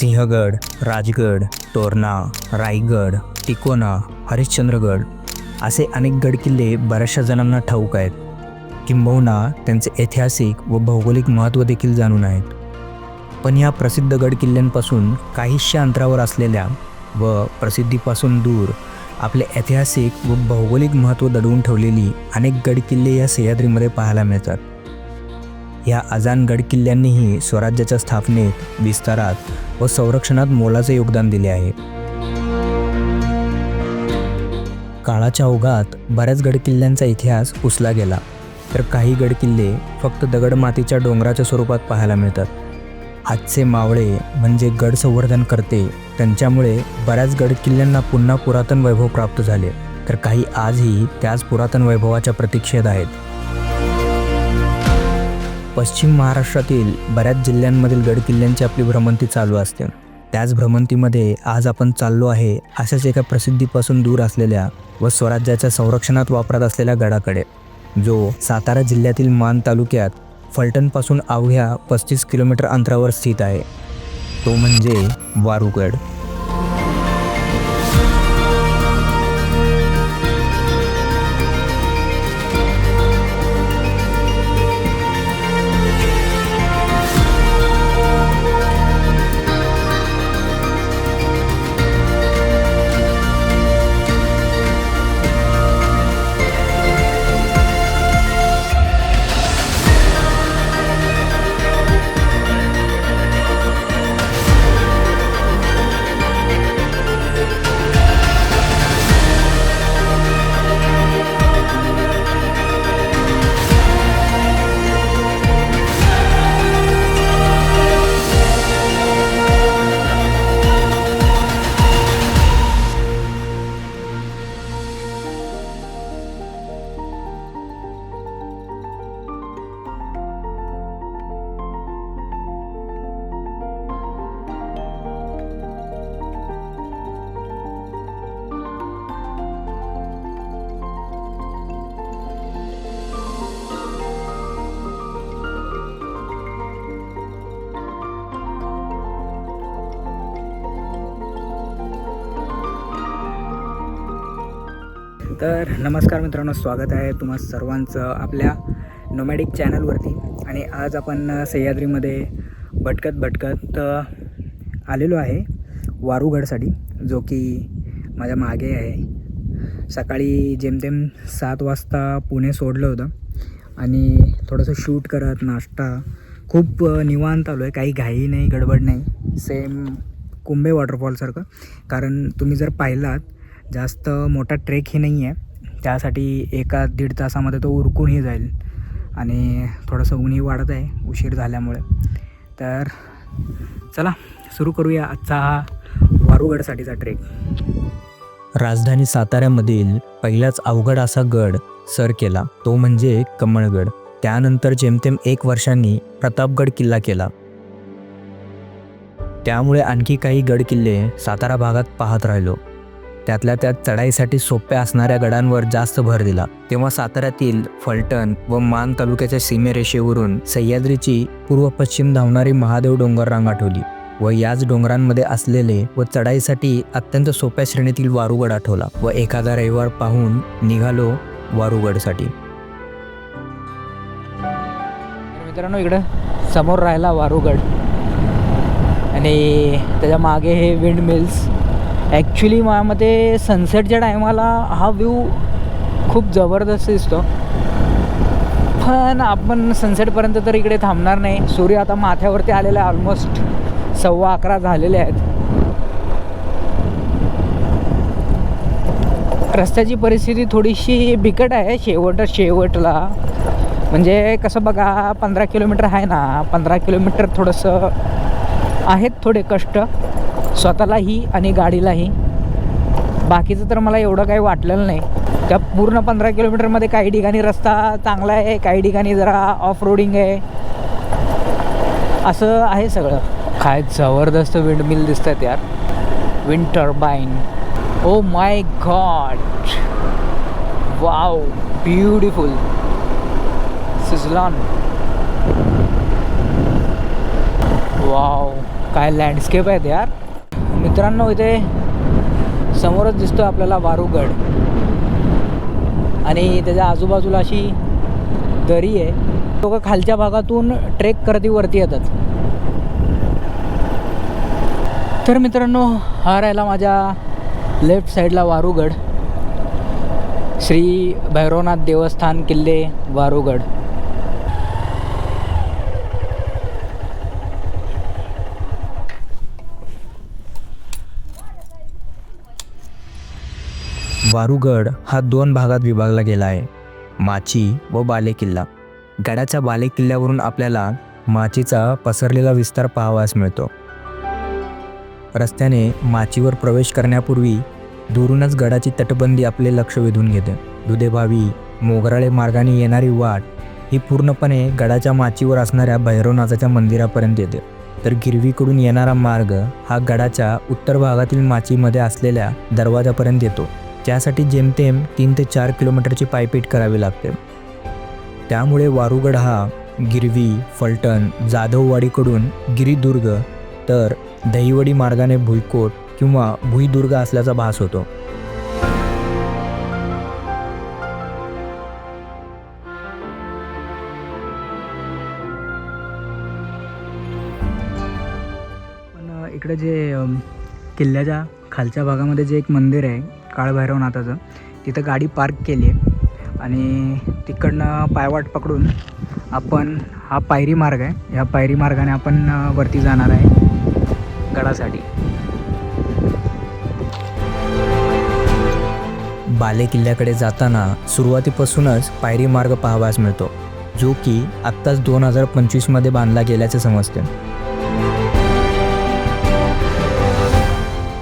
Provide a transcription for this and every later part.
सिंहगड, राजगड, तोरणा, रायगड, तिकोना, हरिश्चंद्रगड असे अनेक गडकिल्ले बऱ्याचशा जणांना ठाऊक आहेत. किंबहुना त्यांचे ऐतिहासिक व भौगोलिक महत्त्व देखील जाणून आहेत. पण या प्रसिद्ध गडकिल्ल्यांपासून काहीशा अंतरावर असलेल्या व प्रसिद्धीपासून दूर आपले ऐतिहासिक व भौगोलिक महत्त्व दडवून ठेवलेली अनेक गडकिल्ले या सह्याद्रीमध्ये पाहायला मिळतात. या अजाण गडकिल्ल्यांनीही स्वराज्याच्या स्थापनेत, विस्तारात व संरक्षणात मोलाचे योगदान दिले आहे. काळाच्या ओघात बऱ्याच गडकिल्ल्यांचा इतिहास पुसला गेला, तर काही गडकिल्ले फक्त दगडमातीच्या डोंगराच्या स्वरूपात पाहायला मिळतात. आजचे मावळे म्हणजे गड संवर्धन करते, त्यांच्यामुळे बऱ्याच गडकिल्ल्यांना पुन्हा पुरातन वैभव प्राप्त झाले, तर काही आजही त्याच पुरातन वैभवाच्या प्रतीक्षेत आहेत. पश्चिम महाराष्ट्रातील बऱ्याच जिल्ह्यांमधील गडकिल्ल्यांची आपली भ्रमंती चालू असते. त्याच भ्रमंतीमध्ये आज आपण चाललो आहे अशाच एका प्रसिद्धीपासून दूर असलेल्या व स्वराज्याच्या संरक्षणात वापरात असलेल्या गडाकडे, जो सातारा जिल्ह्यातील मान तालुक्यात फलटणपासून अवघ्या 35 किलोमीटर अंतरावर स्थित आहे. तो म्हणजे वारूगड. तर नमस्कार मित्रांनो, स्वागत आहे तुम्हा सर्वांचं आपल्या नोमॅडिक चॅनलवरती. आणि आज आपण सह्याद्रीमध्ये भटकत आलेलो आहे वारूगडसाठी, जो की माझ्या मागे आहे. सकाळी जेमतेम 7 वाजता पुणे सोडलं होतं आणि थोडंसं शूट करत, नाश्ता, खूप निवांत आलो आहे. काही घाई नाही, गडबड नाही, सेम कुंभे वॉटरफॉलसारखं. कारण तुम्ही जर पाहिलात, जास्त मोठा ट्रेक ही नाही आहे, त्यासाठी 1-1.5 तासामध्ये तो उरकूनही जाईल. आणि थोडंसं ऊनही वाढत आहे उशीर झाल्यामुळे. तर चला सुरू करूया आजचा हा वारूगडसाठीचा ट्रेक. राजधानी साताऱ्यामधील पहिलाच अवघड असा गड सर केला, तो म्हणजे कमळगड. त्यानंतर जेमतेम 1 वर्षांनी प्रतापगड किल्ला केला. त्यामुळे आणखी काही गडकिल्ले सातारा भागात पाहत राहिलो. त्यातल्या त्यात चढाईसाठी सोप्या असणाऱ्या गडांवर जास्त भर दिला. तेव्हा साताऱ्यातील फलटण व मान तालुक्याच्या सीमेरेषेवरून सह्याद्रीची पूर्व पश्चिम धावणारी महादेव डोंगररांग आठवली व याच डोंगरांमध्ये असलेले व चढाईसाठी अत्यंत सोप्या श्रेणीतील वारूगड आठवला व एखादा रविवार पाहून निघालो वारूगडसाठी. मित्रांनो, इकडं समोर राहिला वारूगड आणि त्याच्या मागे हे विंड मिल्स. ॲक्च्युली माझ्यामध्ये सनसेटच्या टायमाला हा व्ह्यू खूप जबरदस्त दिसतो, पण आपण सनसेटपर्यंत तर इकडे थांबणार नाही. सूर्य आता माथ्यावरती आलेला आहे, ऑलमोस्ट 11:15 झालेले आहेत. रस्त्याची परिस्थिती थोडीशी बिकट आहे शेवटला. म्हणजे कसं बघा, 15 किलोमीटर आहे ना, 15 किलोमीटर थोडंसं आहेत थोडे कष्ट स्वतःलाही आणि गाडीलाही. बाकीचं तर मला एवढं काही वाटलेलं नाही. त्या पूर्ण 15 किलोमीटरमध्ये काही ठिकाणी रस्ता चांगला आहे, काही ठिकाणी जरा ऑफ रोडिंग आहे, असं आहे सगळं. काय जबरदस्त विंडमिल दिसतात यार, wind turbine. Oh my God, wow, beautiful. Suzlon, wow. काय लँडस्केप आहेत यार मित्रांनो. इथे समोरच दिसतो आपल्याला वारूगड आणि त्याच्या आजूबाजूला अशी दरी आहे. लोक खालच्या भागातून ट्रेक करती वरती येतात. तर मित्रांनो हा राहिला माझ्या लेफ्ट साईडला वारूगड, श्री भैरवनाथ देवस्थान किल्ले वारूगड. वारूगड हा 2 भागात विभागला गेला आहे, माची व बालेकिल्ला. गडाच्या बालेकिल्ल्यावरून आपल्याला माचीचा पसरलेला विस्तार पाहावयास मिळतो. रस्त्याने माचीवर प्रवेश करण्यापूर्वी दुरूनच गडाची तटबंदी आपले लक्ष वेधून घेते. दुधेभावी मोगराळे मार्गाने येणारी वाट ही पूर्णपणे गडाच्या माचीवर असणाऱ्या भैरवनाथाच्या मंदिरापर्यंत येते. तर गिरवीकडून येणारा मार्ग हा गडाच्या उत्तर भागातील माचीमध्ये असलेल्या दरवाजापर्यंत येतो. त्यासाठी जेमतेम 3 ते 4 किलोमीटरची पायपीट करावी लागते. त्यामुळे वारूगड हा गिरवी, फलटण, जाधववाडीकडून गिरिदुर्ग तर दहिवडी मार्गाने भुईकोट किंवा भुईदुर्ग असल्याचा भास होतो. पण इकडे जे किल्ल्याच्या खालच्या भागामध्ये जे एक मंदिर आहे काळभैरवनाथाचं, तिथं गाडी पार्क केली आहे आणि तिकडनं पायवाट पकडून आपण हा पायरी मार्ग आहे, ह्या पायरी मार्गाने आपण वरती जाणार आहे गडासाठी. बालेकिल्ल्याकडे जाताना सुरुवातीपासूनच पायरी मार्ग पाहावयास मिळतो, जो की आत्ताच 2025मध्ये बांधला गेल्याचे समजते.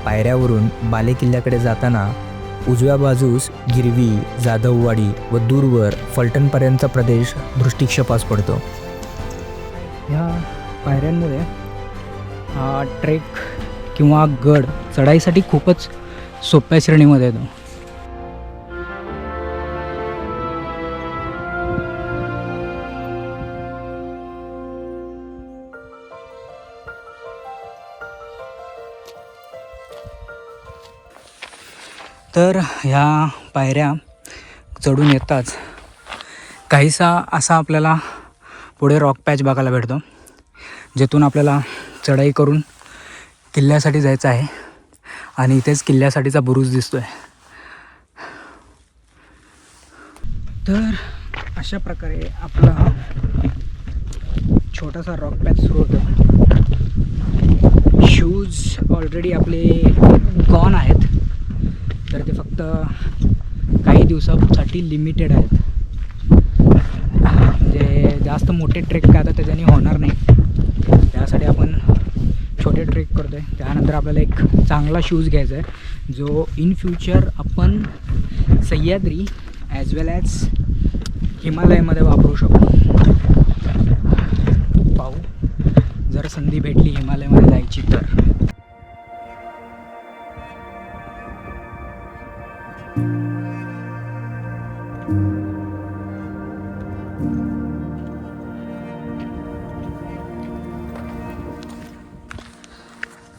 पायऱ्यावरून बालेकिल्ल्याकडे जाताना उजव्या बाजूस गिरवी, जाधववाडी व दूरवर फलटणपर्यंतचा प्रदेश दृष्टिक्षेपास पडतो. ह्या पायऱ्यांमुळे हा ट्रेक किंवा गड चढाईसाठी खूपच सोप्या श्रेणीमध्ये येतो. तर ह्या पायऱ्या चढून येताच काहीसा असा आपल्याला पुढे रॉक पॅच बघायला भेटतो, जिथून आपल्याला चढाई करून किल्ल्यासाठी जायचं आहे आणि इथेच किल्ल्यासाठीचा बुरुज दिसतो आहे. तर अशा प्रकारे आपला छोटासा रॉक पॅच सुरू होतो. शूज ऑलरेडी आपले गॉन आहेत, तर ते फक्त काही दिवसासाठी लिमिटेड आहेत. म्हणजे जास्त मोठे ट्रेक काय आता त्याच्याने होणार नाही, त्यासाठी आपण छोटे ट्रेक करतो आहे. त्यानंतर आपल्याला एक चांगला शूज घ्यायचा आहे, जो इन फ्युचर आपण सह्याद्री ॲज वेल ॲज हिमालयामध्ये वापरू शकतो. पाहू जर संधी भेटली हिमालयामध्ये जायची तर.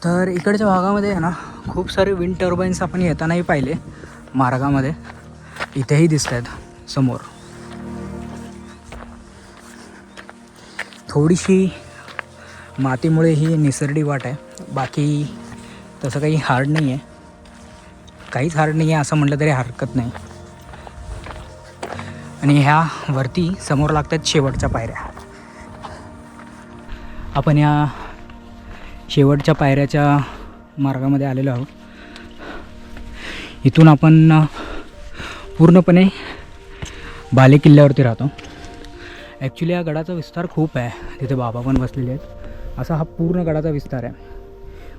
तर इकडच्या भागामध्ये आहे ना खूप सारे विंड टर्बाईन्स आपण येतानाही पाहिले मार्गामध्ये, इथेही दिसत आहेत समोर. थोडीशी मातीमुळे ही निसरडी वाट आहे, बाकी तसं काही हार्ड नाही आहे, काहीच हार्ड नाही आहे असं म्हटलं तरी हरकत नाही. आणि ह्या वरती समोर लागतात शेवटच्या पायऱ्या. आपण या शेवटच्या पायऱ्याच्या मार्गामध्ये आलेलो आहोत. इथून आपण पूर्णपणे बालेकिल्ल्यावरती राहतो. ॲक्च्युली या गडाचा विस्तार खूप आहे, तिथे बाबा पण बसलेले आहेत. असा हा पूर्ण गडाचा विस्तार आहे.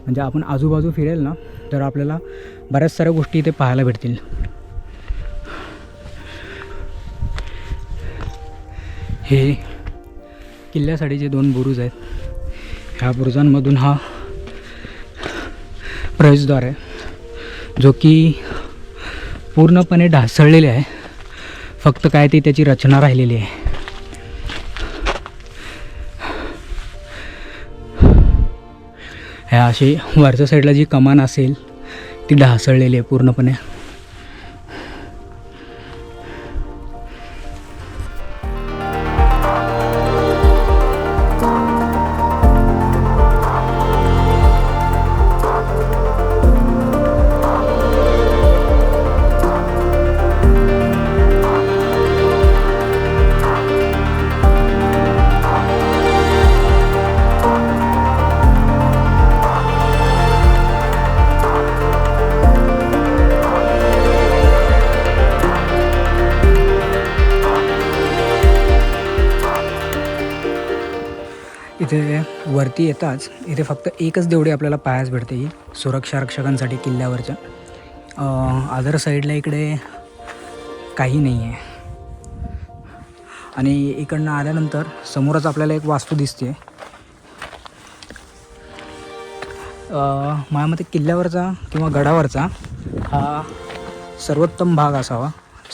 म्हणजे आपण आजूबाजू फिरेल ना तर आपल्याला बऱ्याच साऱ्या गोष्टी इथे पाहायला भेटतील. हे किल्ल्यासाठीचे 2 बुरुज आहेत. ह्या बुरुजांमधून हा प्रवेशद्वार आहे, जो की पूर्णपणे ढासळलेले आहे. फक्त काय ती त्याची रचना राहिलेली आहे. ह्या अशी वरच्या साईडला जी कमान असेल ती ढासळलेली आहे पूर्णपणे. इथे वरती येताच इथे फक्त एकच देवडी आपल्याला पाहायला भेटते, ही सुरक्षा रक्षकांसाठी किल्ल्यावरच्या. अदर साईडला इकडे काही नाही आहे. आणि इकडनं आल्यानंतर समोरच आपल्याला एक वास्तू दिसते. माझ्या मते किल्ल्यावरचा किंवा गडावरचा हा सर्वोत्तम भाग असावा,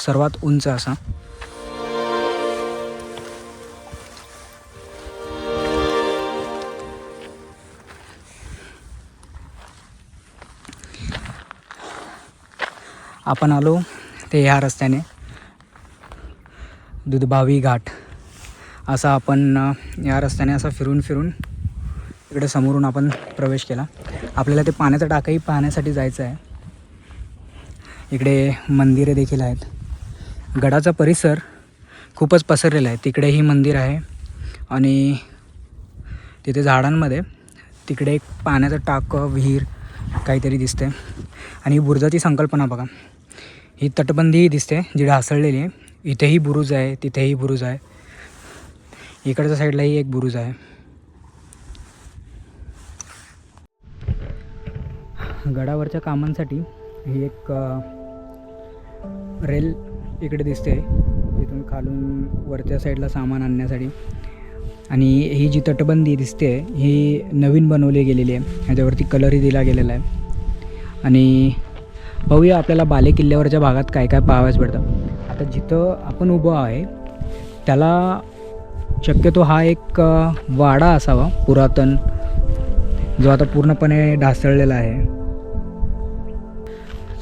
सर्वात उंच असा. आपण आलो ते ह्या रस्त्याने दुधबावी घाट असा आपण या रस्त्याने असा फिरून इकडे समोरून आपण प्रवेश केला. आपल्याला ते पाण्याचा टाकाही पाहण्यासाठी जायचं आहे. इकडे मंदिरे देखील आहेत. गडाचा परिसर खूपच पसरलेला आहे. तिकडेही मंदिर आहे आणि तिथे झाडांमध्ये तिकडे एक पाण्याचं टाकं विहीर काहीतरी दिसते. आणि बुरुजाची संकल्पना बघा, ही तटबंदी दिसते जी ढासळलेली आहे. इथेही बुरुज आहे, तिथेही बुरुज आहे, इकडच्या साईडलाही एक बुरुज आहे. गडावरच्या कामांसाठी ही एक रेल इकडे दिसते, तिथून खालून वरच्या साईडला सामान आणण्यासाठी. आणि ही जी तटबंदी दिसते ही नवीन बनवली गेलेली आहे, ह्याच्यावरती कलरही दिला गेलेला आहे. आणि पाहूया आपल्याला बाले किल्ल्यावरच्या भागात काय काय पाहावयास भेटतं. आता जिथं आपण उभं आहे त्याला शक्यतो हा एक वाडा असावा पुरातन, जो आता पूर्णपणे ढासळलेला आहे.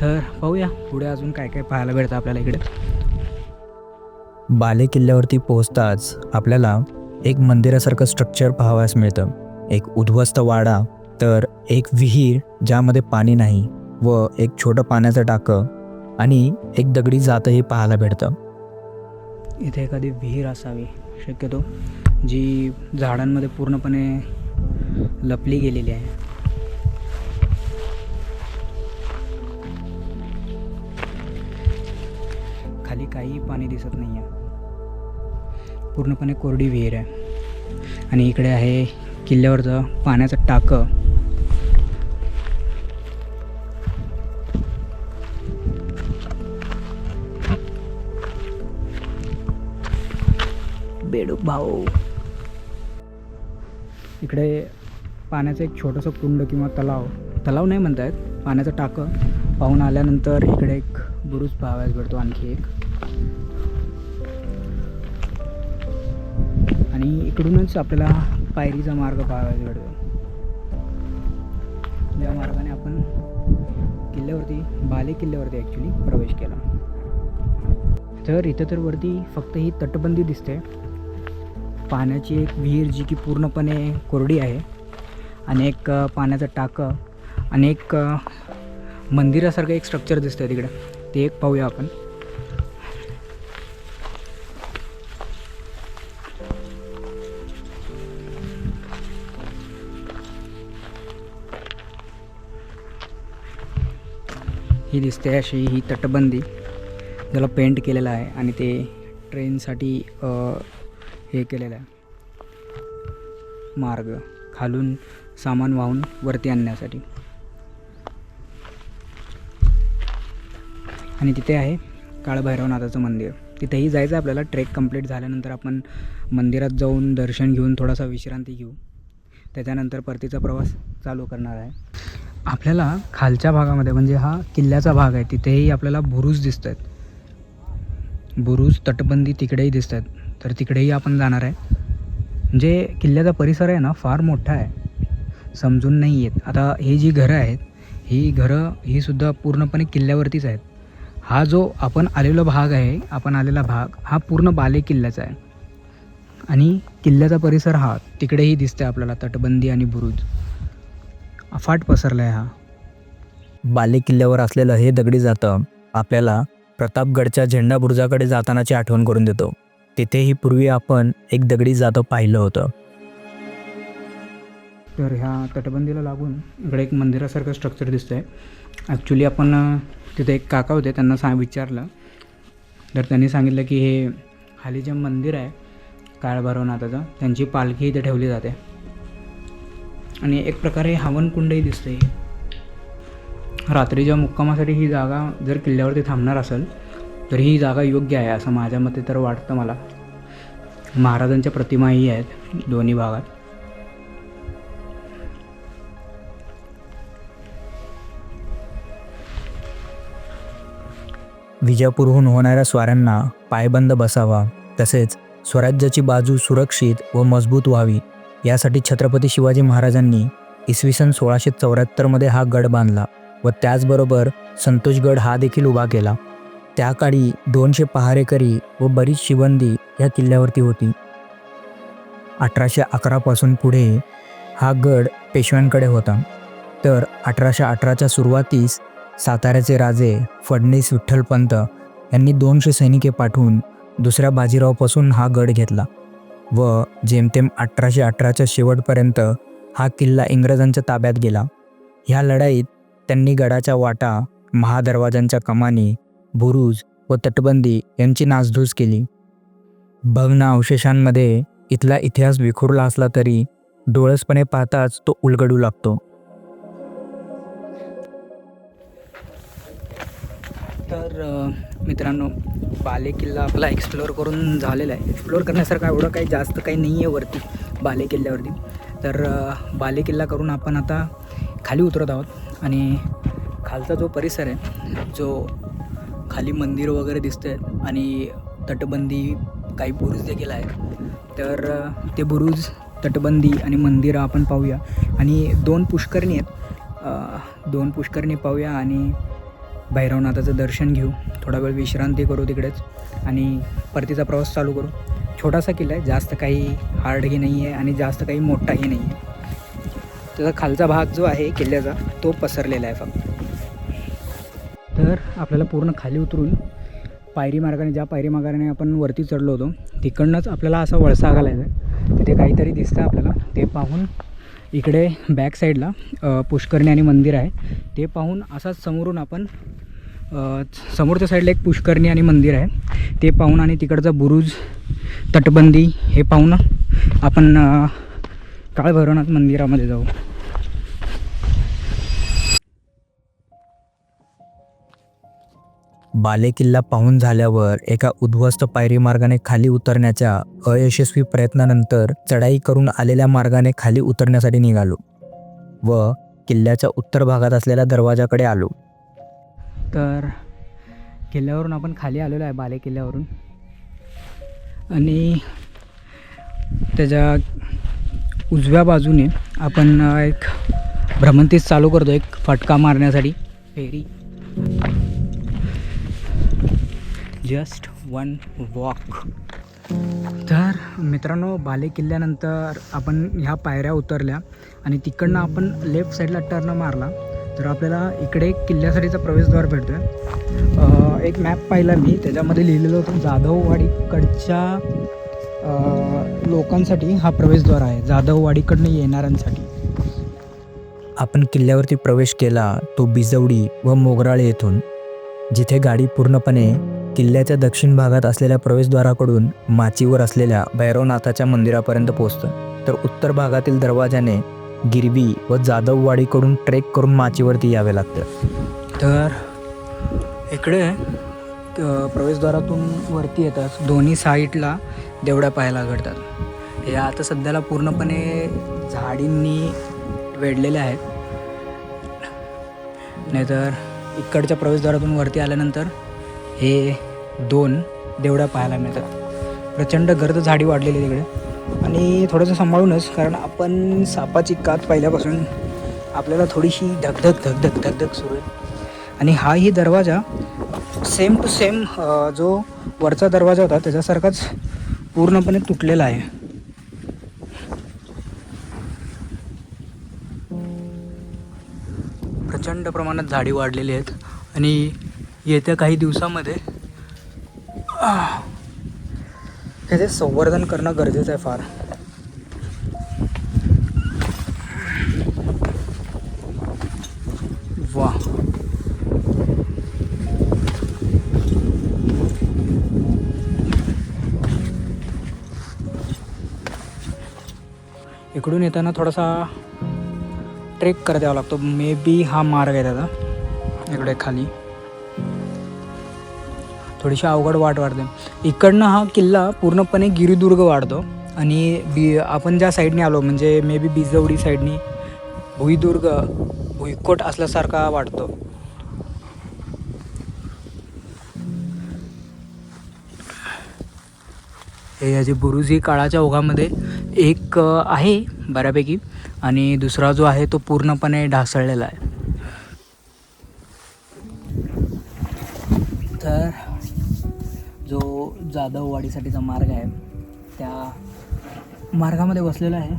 तर पाहूया पुढे अजून काय काय पाहायला भेटतं आपल्याला इकडे. बाले किल्ल्यावरती पोहोचताच आपल्याला एक मंदिरासारखं स्ट्रक्चर पाहावयास मिळतं. एक उद्ध्वस्त वाडा, तर एक विहीर ज्यामध्ये पाणी नाही, व एक छोटं पाण्याचं टाकं आणि एक दगडी जातही पाहायला भेटतं. इथे एखादी विहीर असावी शक्यतो, जी झाडांमध्ये पूर्णपणे लपली गेलेली आहे. खाली काही पाणी दिसत नाही आहे, पूर्णपणे कोरडी विहीर आहे. आणि इकडे आहे किल्ल्यावरचं पाण्याचं टाकं. बेडूक भाऊ. इकडे पाण्याचं एक छोटंसं कुंड किंवा तलाव नाही म्हणता येत, पाण्याचं टाकं. पाहून आल्यानंतर इकडे एक बुरुज पाहावयास भेटतो, आणखी एक. आणि इकडूनच आपल्याला पायरीचा मार्ग पाहावयास भेटतो. या मार्गाने आपण किल्ल्यावरती, बाले किल्ल्यावरती ॲक्च्युली प्रवेश केला. तर इथं तर वरती फक्त ही तटबंदी दिसते, पाण्याची एक विहीर जी की पूर्णपणे कोरडी आहे, आणि एक पाण्याचं टाकं आणि एक मंदिरासारखं एक स्ट्रक्चर दिसतं तिकडे, ते एक पाहूया आपण. ही दिसते अशी ही तटबंदी, ज्याला पेंट केलेलं आहे आणि ते ट्रेनसाठी हे केलेलं आहे मार्ग, खालून सामान वाहून वरती आणण्यासाठी. आणि तिथे आहे काळभैरवनाथाचं मंदिर. तिथेही जायचं आहे आपल्याला. ट्रेक कंप्लीट झाल्यानंतर आपण मंदिरात जाऊन दर्शन घेऊन थोडासा विश्रांती घेऊ, त्याच्यानंतर परतीचा प्रवास चालू करणार आहे. आपल्याला खालच्या भागामध्ये, म्हणजे हा किल्ल्याचा भाग आहे, तिथेही आपल्याला बुरुज दिसत आहेत. बुरुज तटबंदी तिकडेही दिसत आहेत, तर तिकडेही आपण जाणार आहे. म्हणजे किल्ल्याचा परिसर आहे ना फार मोठा आहे. समजून नाही येत. आता ही जी घरं आहेत ही सुद्धा पूर्णपणे किल्ल्यावरतीच आहेत. हा जो आपण आलेला भाग हा पूर्ण बाले किल्ल्याचा आहे आणि किल्ल्याचा परिसर हा तिकडेही दिसतंय आपल्याला, तटबंदी आणि बुरुज अफाट पसरला आहे हा. बाले किल्ल्यावर असलेलं हे दगडी जातं आपल्याला प्रतापगडच्या झेंडा बुरुजाकडे जातानाची आठवण करून देतो. तिथेही पूर्वी आपण एक दगडी जातं पाहिलं होतं. तर ह्या तटबंदीला लागून इकडे एक मंदिरासारखं स्ट्रक्चर दिसतं आहे. ॲक्च्युली आपण तिथे एक काका होते, त्यांना विचारलं तर त्यांनी सांगितलं की हे खाली जे मंदिर आहे काळभैरवनाथाचं, त्यांची पालखी इथे ठेवली जाते आणि एक प्रकारे हवनकुंडही दिसते. रात्रीच्या मुक्कामासाठी ही जागा जर किल्ल्यावरती थांबणार असेल तर ही जागा योग्य आहे असं माझ्या मते तर वाटतं मला. महाराजांच्या प्रतिमाही आहेत दोन्ही भागात. विजापूरहून होणाऱ्या स्वाऱ्यांना पायबंद बसावा, तसेच स्वराज्याची बाजू सुरक्षित व मजबूत व्हावी यासाठी छत्रपती शिवाजी महाराजांनी इसवी सन 1674 हा गड बांधला व त्याचबरोबर संतोषगड हा देखील उभा केला. त्या काळी 200 पहारेकरी व बरीच शिबंदी या किल्ल्यावरती होती. 1811 पासून पुढे हा गड पेशव्यांकडे होता. तर 1818च्या सुरुवातीस साताऱ्याचे राजे फडणीस विठ्ठलपंत यांनी 200 सैनिके पाठवून दुसऱ्या बाजीरावपासून हा गड घेतला व जेमतेम 1818च्या शेवटपर्यंत हा किल्ला इंग्रजांच्या ताब्यात गेला. ह्या लढाईत त्यांनी गडाच्या वाटा, महादरवाजांच्या कमानी, बुरुज व तटबंदी यांची नासधूस केली. भग्न अवशेषांमध्ये इथला इतिहास विखुरला असला तरी डोळसपणे पाहताच तो उलगडू लागतो. तर मित्रांनो, बाले किल्ला आपला एक्सप्लोअर करून झालेला आहे. एक्सप्लोअर करण्यासारखं एवढं काही जास्त काही नाही आहे वरती बाले किल्ल्यावरती. तर बाले किल्ला करून आपण आता खाली उतरत आहोत आणि खालचा जो परिसर आहे, जो खाली मंदिर वगैरे दिसतं आहे आणि तटबंदी, काही बुरुज देखील आहे. तर ते बुरुज, तटबंदी आणि मंदिरं आपण पाहूया आणि 2 पुष्करणी आहेत. 2 पुष्करणी पाहूया आणि भैरवनाथाचं दर्शन घेऊ. थोडा वेळ विश्रांती करू तिकडेच आणि परतीचा प्रवास चालू करू. छोटासा किल्ला आहे, जास्त काही हार्डही नाही आहे आणि जास्त काही मोठाही नाही आहे. त्याचा खालचा भाग जो आहे किल्ल्याचा तो पसरलेला आहे फक्त. तर आपल्याला पूर्ण खाली उतरून पायरी मार्गाने, ज्या पायरी मार्गाने आपण वरती चढलो होतो तिकडनंच आपल्याला असा वळसा घालायचा आहे. तिथे काहीतरी दिसतं आपल्याला, ते पाहून इकडे बॅक साईडला पुष्करणी आणि मंदिर आहे. ते पाहून असाच समोरून आपण समोरच्या साईडला एक पुष्करणी आणि मंदिर आहे ते पाहून आणि तिकडचा बुरुज, तटबंदी हे पाहून आपण काळभैरवनाथ मंदिरामध्ये जाऊ. बाले किल्ला पाहून झाल्यावर एका उद्ध्वस्त पायरी मार्गाने खाली उतरण्याच्या अयशस्वी प्रयत्नानंतर चढाई करून आलेल्या मार्गाने खाली उतरण्यासाठी निघालो व किल्ल्याच्या उत्तर भागात असलेल्या दरवाजाकडे आलो. तर किल्ल्यावरून आपण खाली आलेलो आहे, बाले किल्ल्यावरून, आणि त्याच्या उजव्या बाजूने आपण एक भ्रमंतीच चालू करतो, एक फटका मारण्यासाठी फेरी. Just 1 walk. तर मित्रांनो, बाले किल्ल्यानंतर आपण ह्या पायऱ्या उतरल्या आणि तिकडनं आपण लेफ्ट साईडला टर्न मारला तर आपल्याला इकडे किल्ल्यासाठीचा प्रवेशद्वार भेटतो आहे. एक मॅप पाहिला मी, त्याच्यामध्ये लिहिलेलं होतं जाधववाडीकडच्या लोकांसाठी हा प्रवेशद्वार आहे, जाधववाडीकडनं येणाऱ्यांसाठी. आपण किल्ल्यावरती प्रवेश केला तो बिजवडी व मोगराळे येथून, जिथे गाडी पूर्णपणे किल्ल्याच्या दक्षिण भागात असलेल्या प्रवेशद्वाराकडून माचीवर असलेल्या भैरवनाथाच्या मंदिरापर्यंत पोहोचतं. तर उत्तर भागातील दरवाजाने गिरवी व जाधववाडीकडून ट्रेक करून माचीवरती यावे लागतं. तर इकडे प्रवेशद्वारातून वरती येतात, दोन्ही साईडला देवड्या पाहायला घडतात. हे आता सध्याला पूर्णपणे झाडींनी वेढलेले आहेत, नाहीतर इकडच्या प्रवेशद्वारातून वरती आल्यानंतर हे 2 देवड्या पाहायला मिळतात. प्रचंड गर्द झाडी वाढलेली तिकडे. आणि थोडंसं सांभाळूनच, कारण आपण सापाची कात पाहिल्यापासून आपल्याला थोडीशी धगधग धगधग धगधग सुरू आहे. आणि हाही दरवाजा सेम टू सेम जो वरचा दरवाजा होता त्याच्यासारखाच पूर्णपणे तुटलेला आहे. प्रचंड प्रमाणात झाडी वाढलेली आहेत आणि येत्या काही दिवसामध्ये त्याचे संवर्धन करणं गरजेचं आहे फार. वा, इकडून येताना थोडासा ट्रेक करत यावा लागतो. मे बी हा मार्ग आहे त्याचा, इकडे खाली थोडीशी अवघड वाट वाढते. इकडनं हा किल्ला पूर्णपणे गिरिदुर्ग वाढतो आणि आपण ज्या साईडने आलो म्हणजे मे बी बिजवडी साईडनी भुईकोट असल्यासारखा वाटतो. हे याचे बुरुज ही काळाच्या ओघामध्ये एक आहे बऱ्यापैकी आणि दुसरा जो आहे तो पूर्णपणे ढासळलेला आहे. तर जो जाधववाडीसाठीचा मार्ग आहे त्या मार्गामध्ये बसलेला आहे.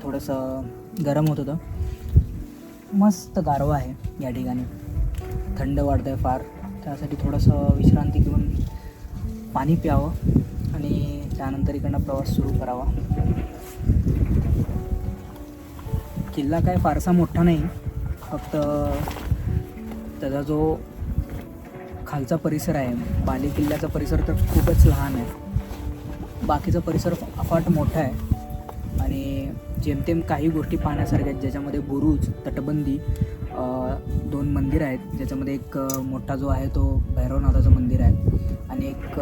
थोडंसं गरम होत होतं, मस्त गारवा आहे या ठिकाणी, थंड वाढतं आहे फार. त्यासाठी थोडंसं विश्रांती घेऊन पाणी प्यावं आणि त्यानंतर इकडनं प्रवास सुरू करावा. किल्ला काय फारसा मोठा नाही, फक्त त्याचा जो खालचा परिसर आहे बाले किल्ल्याचा परिसर तर खूपच लहान आहे. बाकीचा परिसर अफाट मोठा आहे आणि जेमतेम काही गोष्टी पाहण्यासारख्या आहेत, ज्याच्यामध्ये बुरुज, तटबंदी, 2 मंदिर आहेत, ज्याच्यामध्ये एक मोठा जो आहे तो भैरवनाथाचं मंदिर आहे आणि एक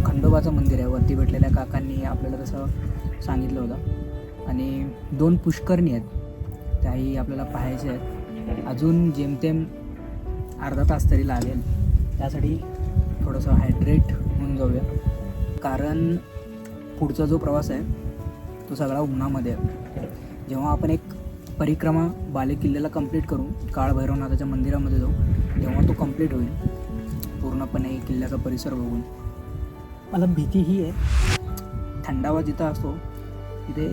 खंडोबाचं मंदिर आहे. वरती भेटलेल्या काकांनी आपल्याला तसं सांगितलं होतं. आणि 2 पुष्करणी आहेत, त्याही आपल्याला पाहायचे आहेत. अजून जेमतेम अर्धा तास तरी लागेल. त्यासाठी थोडंसं हायड्रेट होऊन जाऊया, कारण पुढचा जो प्रवास आहे तो सगळा उन्हामध्ये आहे. जेव्हा आपण एक परिक्रमा बाले किल्ल्याला कंप्लीट करू, काळ भैरवनाथाच्या मंदिरामध्ये जाऊ, तेव्हा तो कंप्लीट होईल पूर्णपणे किल्ल्याचा परिसर बघून. मला भीती ही आहे, थंडावा जिथं असतो तिथे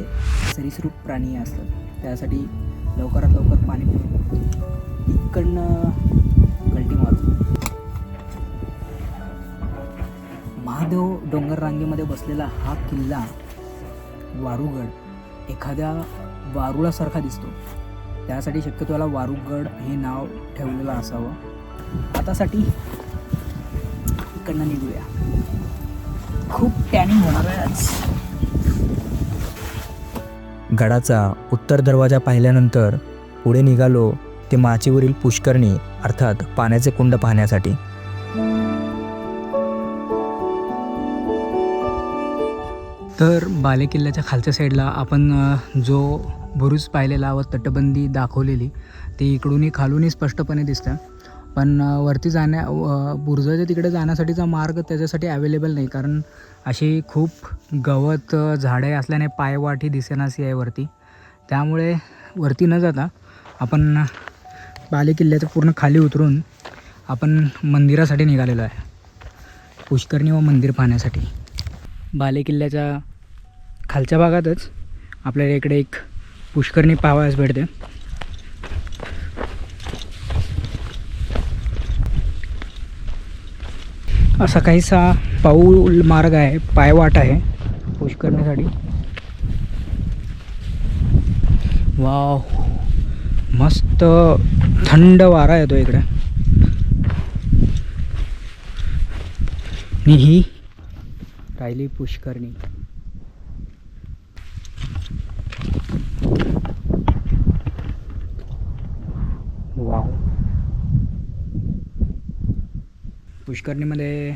सरीसृप प्राणी असतात. त्यासाठी लवकरात लवकर पाणी पिऊन इकडनं गलटी मारू. महादेव डोंगर रांगेमध्ये बसलेला हा किल्ला वारुगड एखाद्या वारुळासारखा दिसतो. त्यासाठी शक्यतो याला वारुगड हे नाव ठेवलेलं असावं. आतासाठी इकडनं निघूया, खूप टॅनिंग होणार आहे आज. गडाचा उत्तर दरवाजा पाहिल्यानंतर पुढे निघालो ते माचीवरील पुष्करणी अर्थात पाण्याचे कुंड पाहण्यासाठी. तर बाले किल्ल्याच्या खालच्या साईडला आपण जो बुरुज पाहिलेला व तटबंदी दाखवलेली ती इकडूनही खालूनही स्पष्टपणे दिसतं. पण वरती बुरुजाच्या तिकडे जाण्यासाठीचा मार्ग त्याच्यासाठी अवेलेबल नाही, कारण अशी खूप गवत झाडे असल्याने पायवाटही दिसेनाशी आहे वरती. त्यामुळे वरती न जाता आपण बाले किल्ल्याच्या पूर्ण खाली उतरून आपण मंदिरासाठी निघालेलो आहे, पुष्करणी व मंदिर पाहण्यासाठी. बाले किल्ल्याच्या खालच्या भागातच आपल्याला इकडे एक पुष्करणी पाहावयास भेटते. असा काहीसा पाऊल मार्ग आहे, पायवाट आहे पुष्करणीसाठी. वाव, मस्त थंड वारा येतो इकडे. आणि ही राहिली पुष्करणी. वाव, पुष्करणीमध्ये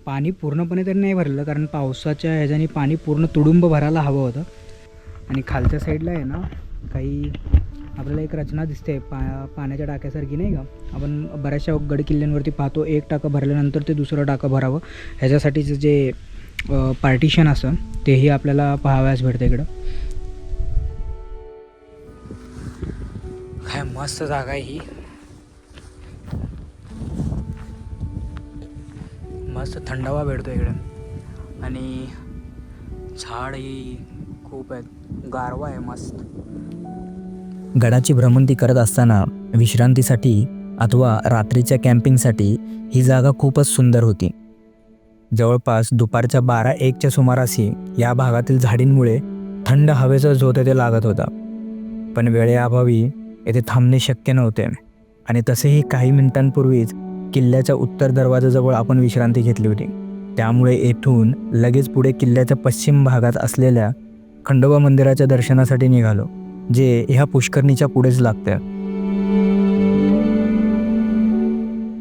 पाणी पूर्णपणे तरी नाही भरलं, कारण पावसाच्या ह्याच्याने पाणी पूर्ण तुडुंब भरायला हवं होतं. आणि खालच्या साईडला आहे ना काही आपल्याला एक रचना दिसते पाण्याच्या टाक्यासारखी, नाही का? आपण बऱ्याचशा गड किल्ल्यांवरती पाहतो एक टाकं भरल्यानंतर ते दुसरं टाकं भरावं, ह्याच्यासाठीचं जे पार्टिशन असं तेही आपल्याला पाहावयास भेटतं इकडं. काय मस्त जागा आहे ही. मस्त थंडावा भेटतो इकडं आणि झाडही खूप आहेत, गारवा आहे मस्त. गडाची भ्रमंती करत असताना विश्रांतीसाठी अथवा रात्रीच्या कॅम्पिंगसाठी ही जागा खूपच सुंदर होती. जवळपास दुपारच्या 12-1च्या सुमारासी या भागातील झाडींमुळे थंड हवेचा झोत येथे लागत होता. पण वेळेअभावी येथे थांबणे शक्य नव्हते आणि तसेही काही मिनिटांपूर्वीच किल्ल्याच्या उत्तर दरवाजाजवळ आपण विश्रांती घेतली होती. त्यामुळे येथून लगेच पुढे किल्ल्याच्या पश्चिम भागात असलेल्या खंडोबा मंदिराच्या दर्शनासाठी निघालो, जे ह्या पुष्करणीच्या पुढेच लागते.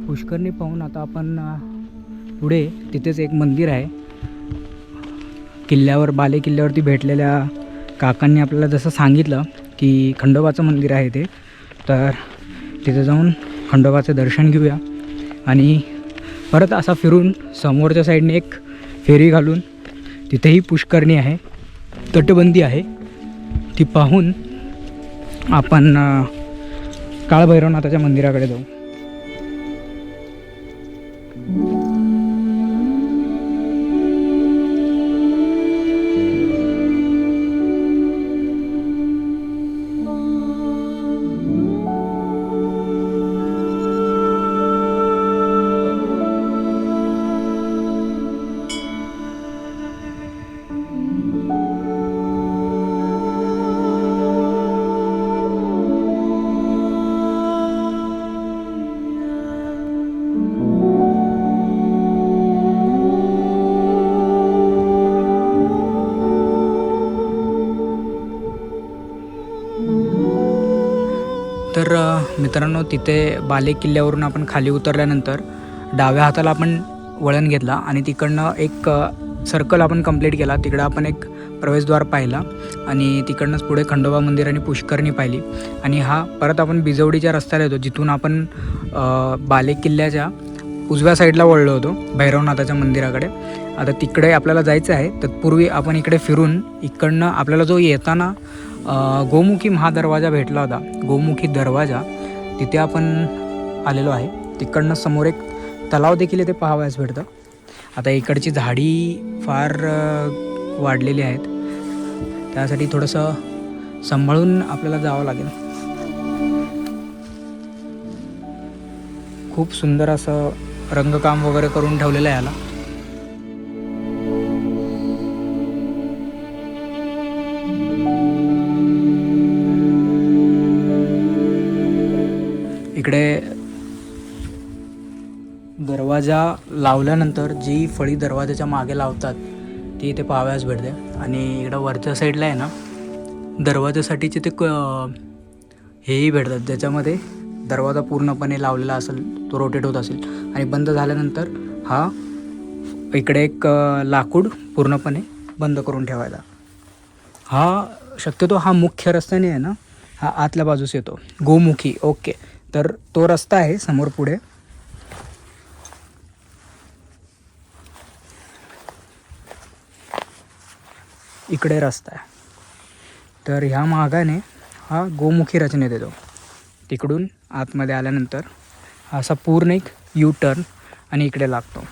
पुष्करणी पाहून आता आपण पुढे तिथेच एक मंदिर आहे. किल्ल्यावर बाले किल्ल्यावरती भेटलेल्या काकांनी आपल्याला जसं सांगितलं की खंडोबाचं मंदिर आहे ते, तर तिथे जाऊन खंडोबाचं दर्शन घेऊया आणि परत असा फिरून समोरच्या साईडने एक फेरी घालून तिथेही पुष्करणी आहे, तटबंदी आहे, ती पाहून आपण काळभैरवनाथाच्या मंदिराकडे जाऊ. तर मित्रांनो, तिथे बाले किल्ल्यावरून आपण खाली उतरल्यानंतर डाव्या हाताला आपण वळण घेतला आणि तिकडनं एक सर्कल आपण कंप्लीट केला. तिकडं आपण एक प्रवेशद्वार पाहिला आणि तिकडनंच पुढे खंडोबा मंदिर आणि पुष्करणी पाहिली आणि हा परत आपण बिजवडीच्या रस्त्याला येतो, जिथून आपण बाले किल्ल्याच्या उजव्या साईडला वळलो होतो भैरवनाथाच्या मंदिराकडे. आता तिकडे आपल्याला जायचं आहे. तत्पूर्वी आपण इकडे फिरून इकडनं आपल्याला जो येताना गोमुखी महादरवाजा भेटला होता, गोमुखी दरवाजा, तिथे आपण आलेलो आहे. तिकडनं समोर एक तलाव देखील इथे पाहावयास भेटतं. आता इकडची झाडी फार वाढलेली आहेत, त्यासाठी थोडंसं सांभाळून आपल्याला जावं लागेल. खूप सुंदर असं रंगकाम वगैरे करून ठेवलेलं आहे याला. इकडे दरवाजा लावल्यानंतर जी फळी दरवाजाच्या मागे लावतात ती इथे पाहावयास भेटते आणि इकडं वरच्या साईडला आहे ना, दरवाजासाठीचे ते हेही भेटतात, ज्याच्यामध्ये दरवाजा पूर्णपणे लावलेला असेल, तो रोटेट होत असेल आणि बंद झाल्यानंतर हा इकडे एक लाकूड पूर्णपणे बंद करून ठेवायला. हा शक्यतो हा मुख्य रस्त्याने आहे ना, हा आतल्या बाजूस येतो गोमुखी. ओके, तर तो रस्ता आहे समोर पुढे. इकडे रस्ता आहे, तर ह्या मार्गाने हा गोमुखी रचनेत येतो. तिकडून आतमध्ये आल्यानंतर हा असा पूर्ण एक यू टर्न आणि इकडे लागतो.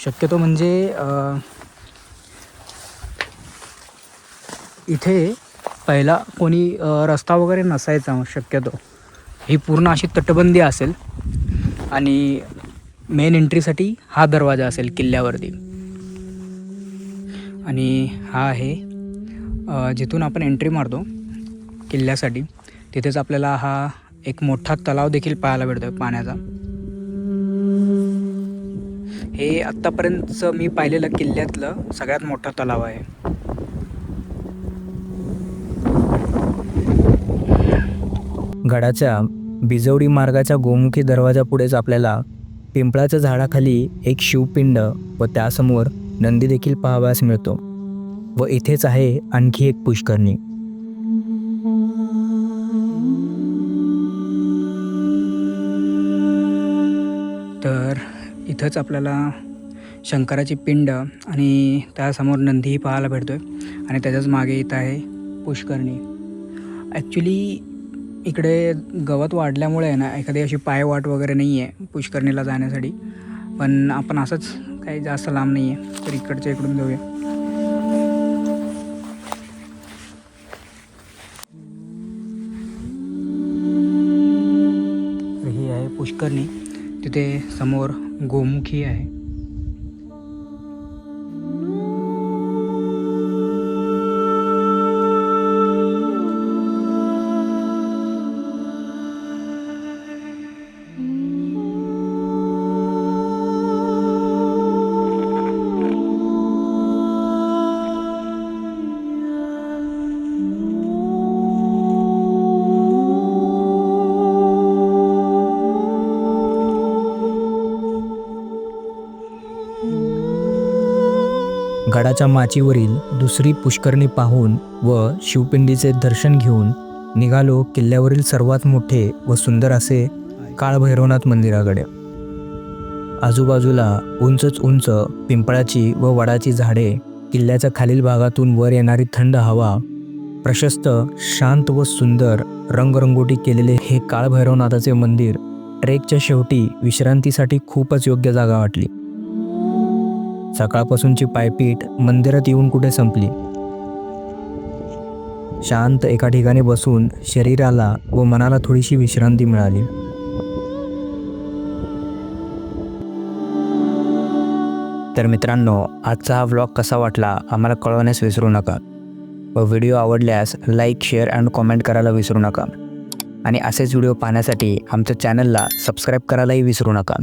शक्यतो म्हणजे इथे पहिला कोणी रस्ता वगैरे नसायचा शक्यतो. ही पूर्ण अशी तटबंदी असेल आणि मेन एंट्रीसाठी हा दरवाजा असेल किल्ल्यावरती. आणि हा आहे जिथून आपण एंट्री मारतो किल्ल्यासाठी, तिथेच आपल्याला हा एक मोठा तलाव देखील पाहायला भेटतो पाण्याचा. हे आत्तापर्यंतचं मी पाहिलेलं किल्ल्यातलं सगळ्यात मोठा तलाव आहे. गडाच्या बिजवडी मार्गाच्या गोमुखी दरवाजापुढेच आपल्याला पिंपळाच्या झाडाखाली एक शिवपिंड व त्यासमोर नंदी देखील पाहावयास मिळतो व इथेच आहे आणखी एक पुष्करणी. तर इथंच आपल्याला शंकराची पिंड आणि त्यासमोर नंदीही पाहायला भेटतो आहे आणि त्याच्याच मागे इथं आहे पुष्करणी. ॲक्च्युली इकडे गवत वाढल्यामुळे आहे ना एखादी अशी पायवाट वगैरे नाही आहे पुष्करणीला जाण्यासाठी, पण आपण असंच काही जास्त लांब नाही आहे तर इकडच्या इकडून जाऊया. ही आहे पुष्करणी, तिथे समोर गोमुखी आहे. गडाच्या माचीवरील दुसरी पुष्करणी पाहून व शिवपिंडीचे दर्शन घेऊन निघालो किल्ल्यावरील सर्वात मोठे व सुंदर असे काळभैरवनाथ मंदिराकडे. आजूबाजूला उंचच उंच पिंपळाची व वडाची झाडे, किल्ल्याच्या खालील भागातून वर येणारी थंड हवा, प्रशस्त शांत व सुंदर रंगरंगोटी केलेले हे काळभैरवनाथाचे मंदिर ट्रेकच्या शेवटी विश्रांतीसाठी खूपच योग्य जागा वाटली. सकाळपासूनची पायपीट मंदिरात येऊन कुठे संपली. शांत एका ठिकाणी बसून शरीराला व मनाला थोडीशी विश्रांती मिळाली. तर मित्रांनो, आजचा हा व्लॉग कसा वाटला आम्हाला कळवण्यास विसरू नका व व्हिडिओ आवडल्यास लाईक, शेअर अँड कॉमेंट करायला विसरू नका आणि असेच व्हिडिओ पाहण्यासाठी आमच्या चॅनलला सबस्क्राईब करायलाही विसरू नका.